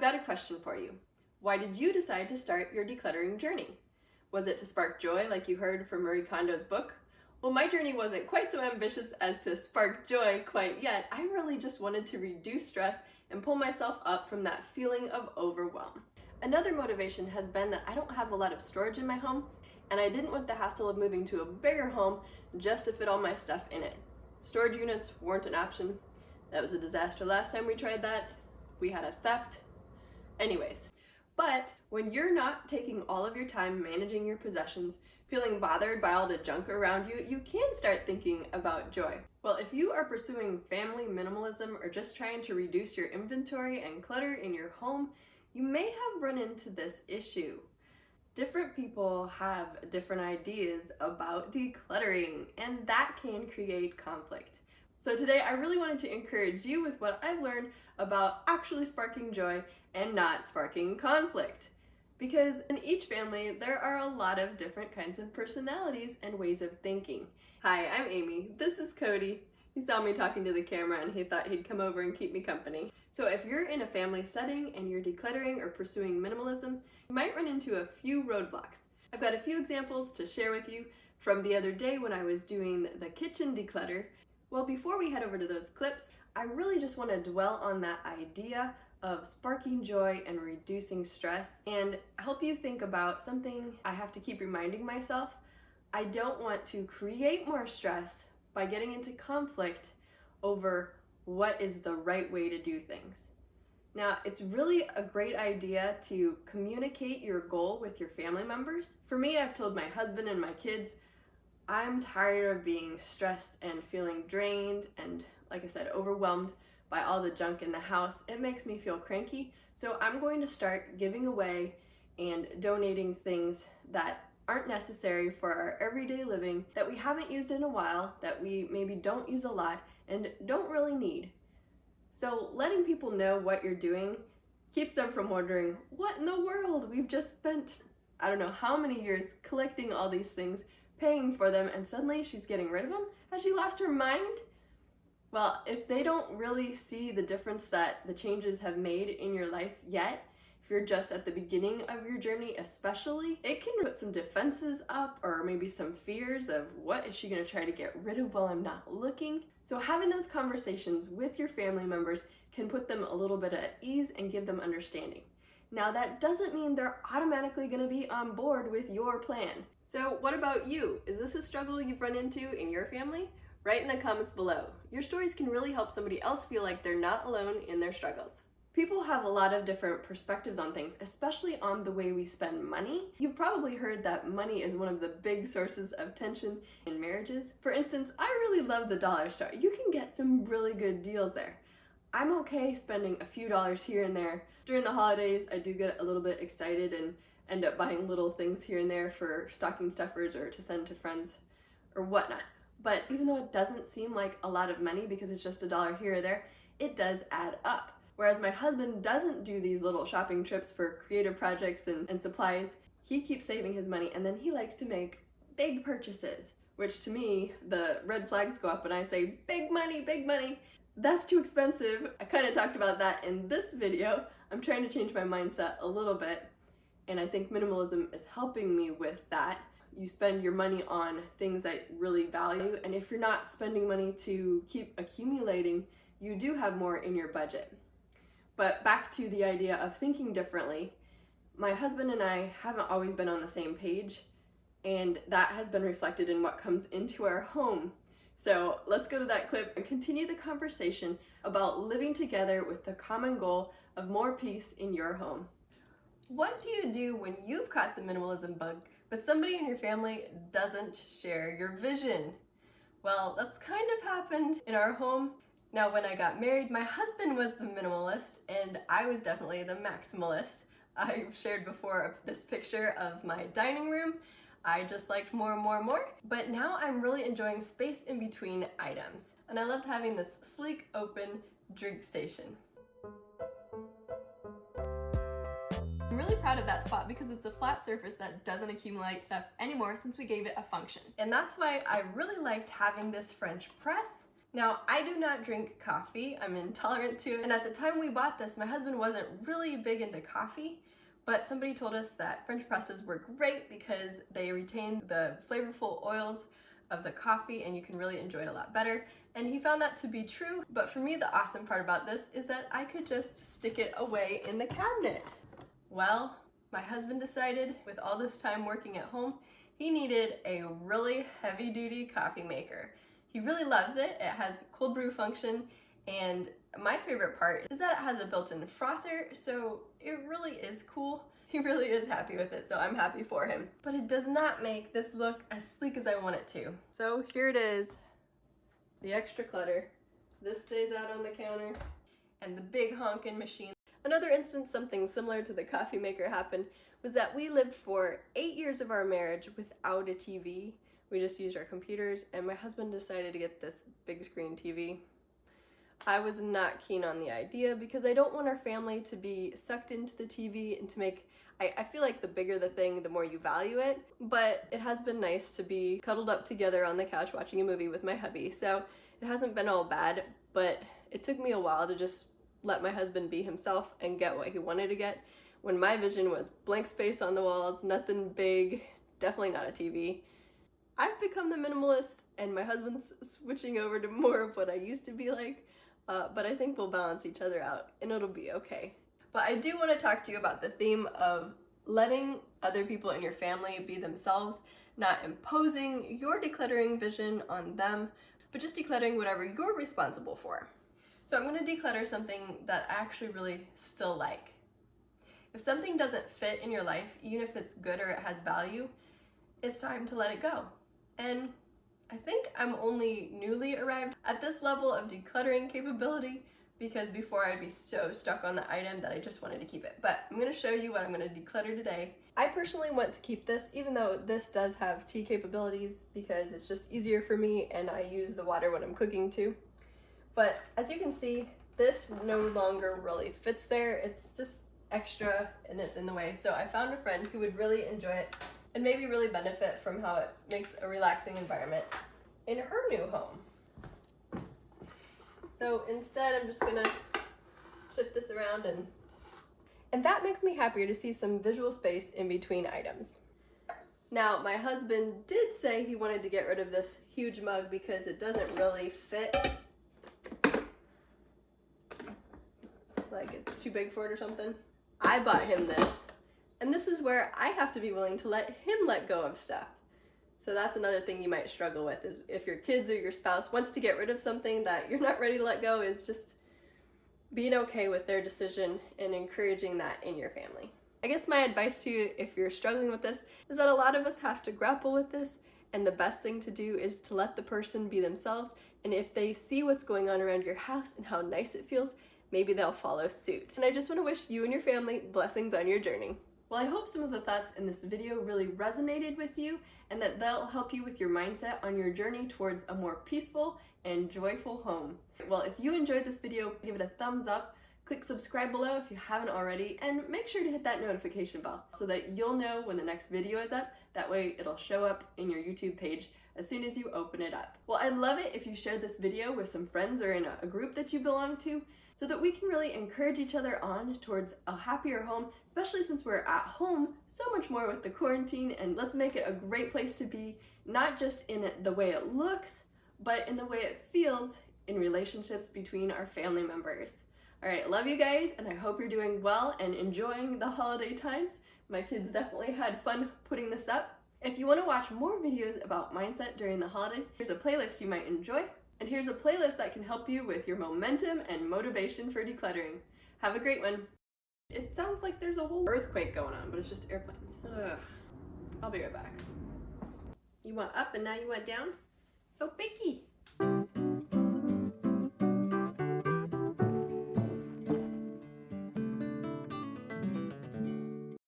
I've got a question for you. Why did you decide to start your decluttering journey? Was it to spark joy like you heard from Marie Kondo's book? Well, my journey wasn't quite so ambitious as to spark joy quite yet. I really just wanted to reduce stress and pull myself up from that feeling of overwhelm. Another motivation has been that I don't have a lot of storage in my home, and I didn't want the hassle of moving to a bigger home just to fit all my stuff in it. Storage units weren't an option. That was a disaster last time we tried that. We had a theft. Anyways, but when you're not taking all of your time managing your possessions, feeling bothered by all the junk around you, you can start thinking about joy. Well, if you are pursuing family minimalism or just trying to reduce your inventory and clutter in your home, you may have run into this issue. Different people have different ideas about decluttering, and that can create conflict. So today I really wanted to encourage you with what I've learned about actually sparking joy and not sparking conflict. Because in each family, there are a lot of different kinds of personalities and ways of thinking. Hi, I'm Amy. This is Cody. He saw me talking to the camera and he thought he'd come over and keep me company. So if you're in a family setting and you're decluttering or pursuing minimalism, you might run into a few roadblocks. I've got a few examples to share with you from the other day when I was doing the kitchen declutter. Well, before we head over to those clips, I really just want to dwell on that idea of sparking joy and reducing stress and help you think about something I have to keep reminding myself. I don't want to create more stress by getting into conflict over what is the right way to do things. Now, it's really a great idea to communicate your goal with your family members. For me, I've told my husband and my kids, I'm tired of being stressed and feeling drained and, like I said, overwhelmed by all the junk in the house. It makes me feel cranky, so I'm going to start giving away and donating things that aren't necessary for our everyday living, that we haven't used in a while, that we maybe don't use a lot and don't really need. So letting people know what you're doing keeps them from wondering, what in the world? We've just spent, I don't know how many years collecting all these things, paying for them, and suddenly she's getting rid of them? Has she lost her mind? Well, if they don't really see the difference that the changes have made in your life yet, if you're just at the beginning of your journey especially, it can put some defenses up or maybe some fears of what is she going to try to get rid of while I'm not looking. So having those conversations with your family members can put them a little bit at ease and give them understanding. Now that doesn't mean they're automatically going to be on board with your plan. So what about you? Is this a struggle you've run into in your family? Write in the comments below. Your stories can really help somebody else feel like they're not alone in their struggles. People have a lot of different perspectives on things, especially on the way we spend money. You've probably heard that money is one of the big sources of tension in marriages. For instance, I really love the dollar store. You can get some really good deals there. I'm okay spending a few dollars here and there. During the holidays, I do get a little bit excited and end up buying little things here and there for stocking stuffers or to send to friends or whatnot. But even though it doesn't seem like a lot of money because it's just $1 here or there, it does add up. Whereas my husband doesn't do these little shopping trips for creative projects and supplies. He keeps saving his money and then he likes to make big purchases, which to me, the red flags go up when I say, big money, big money. That's too expensive. I kind of talked about that in this video. I'm trying to change my mindset a little bit, and I think minimalism is helping me with that. You spend your money on things that really value, and if you're not spending money to keep accumulating, you do have more in your budget. But back to the idea of thinking differently, my husband and I haven't always been on the same page, and that has been reflected in what comes into our home. So let's go to that clip and continue the conversation about living together with the common goal of more peace in your home. What do you do when you've caught the minimalism bug, but somebody in your family doesn't share your vision? Well, that's kind of happened in our home. Now, when I got married, my husband was the minimalist and I was definitely the maximalist. I've shared before this picture of my dining room. I just liked more and more and more, but now I'm really enjoying space in between items. And I loved having this sleek, open drink station. I'm really proud of that spot because it's a flat surface that doesn't accumulate stuff anymore since we gave it a function. And that's why I really liked having this French press Now, I do not drink coffee. I'm intolerant to it. And at the time we bought this, my husband wasn't really big into coffee, but somebody told us that French presses work great because they retain the flavorful oils of the coffee and you can really enjoy it a lot better. And he found that to be true. But for me, the awesome part about this is that I could just stick it away in the cabinet. Well, my husband decided with all this time working at home, he needed a really heavy-duty coffee maker. He really loves it. It has cold brew function, and my favorite part is that it has a built-in frother, so it really is cool. He really is happy with it, so I'm happy for him. But it does not make this look as sleek as I want it to. So here it is, the extra clutter. This stays out on the counter, and the big honkin' machine. Another instance something similar to the coffee maker happened was that we lived for 8 years of our marriage without a TV. We just used our computers, and my husband decided to get this big screen TV. I was not keen on the idea because I don't want our family to be sucked into the TV and to make, I feel like the bigger the thing, the more you value it, but it has been nice to be cuddled up together on the couch watching a movie with my hubby, so it hasn't been all bad, but it took me a while to just let my husband be himself and get what he wanted to get, when my vision was blank space on the walls, nothing big, definitely not a TV. I've become the minimalist, and my husband's switching over to more of what I used to be like, but I think we'll balance each other out, and it'll be okay. But I do want to talk to you about the theme of letting other people in your family be themselves, not imposing your decluttering vision on them, but just decluttering whatever you're responsible for. So I'm going to declutter something that I actually really still like. If something doesn't fit in your life, even if it's good or it has value, it's time to let it go. And I think I'm only newly arrived at this level of decluttering capability because before I'd be so stuck on the item that I just wanted to keep it. But I'm going to show you what I'm going to declutter today. I personally want to keep this, even though this does have tea capabilities, because it's just easier for me and I use the water when I'm cooking too. But as you can see, this no longer really fits there. It's just extra and it's in the way. So I found a friend who would really enjoy it and maybe really benefit from how it makes a relaxing environment in her new home. So instead, I'm just gonna shift this around and that makes me happier to see some visual space in between items. Now, my husband did say he wanted to get rid of this huge mug because it doesn't really fit. Like it's too big for it or something. I bought him this. And this is where I have to be willing to let him let go of stuff. So that's another thing you might struggle with, is if your kids or your spouse wants to get rid of something that you're not ready to let go, is just being okay with their decision and encouraging that in your family. I guess my advice to you, if you're struggling with this, is that a lot of us have to grapple with this, and the best thing to do is to let the person be themselves, and if they see what's going on around your house and how nice it feels, maybe they'll follow suit. And I just want to wish you and your family blessings on your journey. Well, I hope some of the thoughts in this video really resonated with you and that they'll help you with your mindset on your journey towards a more peaceful and joyful home. Well, if you enjoyed this video, give it a thumbs up, click subscribe below if you haven't already, and make sure to hit that notification bell so that you'll know when the next video is up. That way it'll show up in your YouTube page as soon as you open it up. Well, I'd love it if you shared this video with some friends or in a group that you belong to, so that we can really encourage each other on towards a happier home, especially since we're at home so much more with the quarantine, and let's make it a great place to be, not just in the way it looks, but in the way it feels in relationships between our family members. All right, love you guys, and I hope you're doing well and enjoying the holiday times. My kids definitely had fun putting this up. If you want to watch more videos about mindset during the holidays, here's a playlist you might enjoy. And here's a playlist that can help you with your momentum and motivation for decluttering. Have a great one. It sounds like there's a whole earthquake going on, but it's just airplanes. Ugh. I'll be right back. You want up and now you want down? So picky.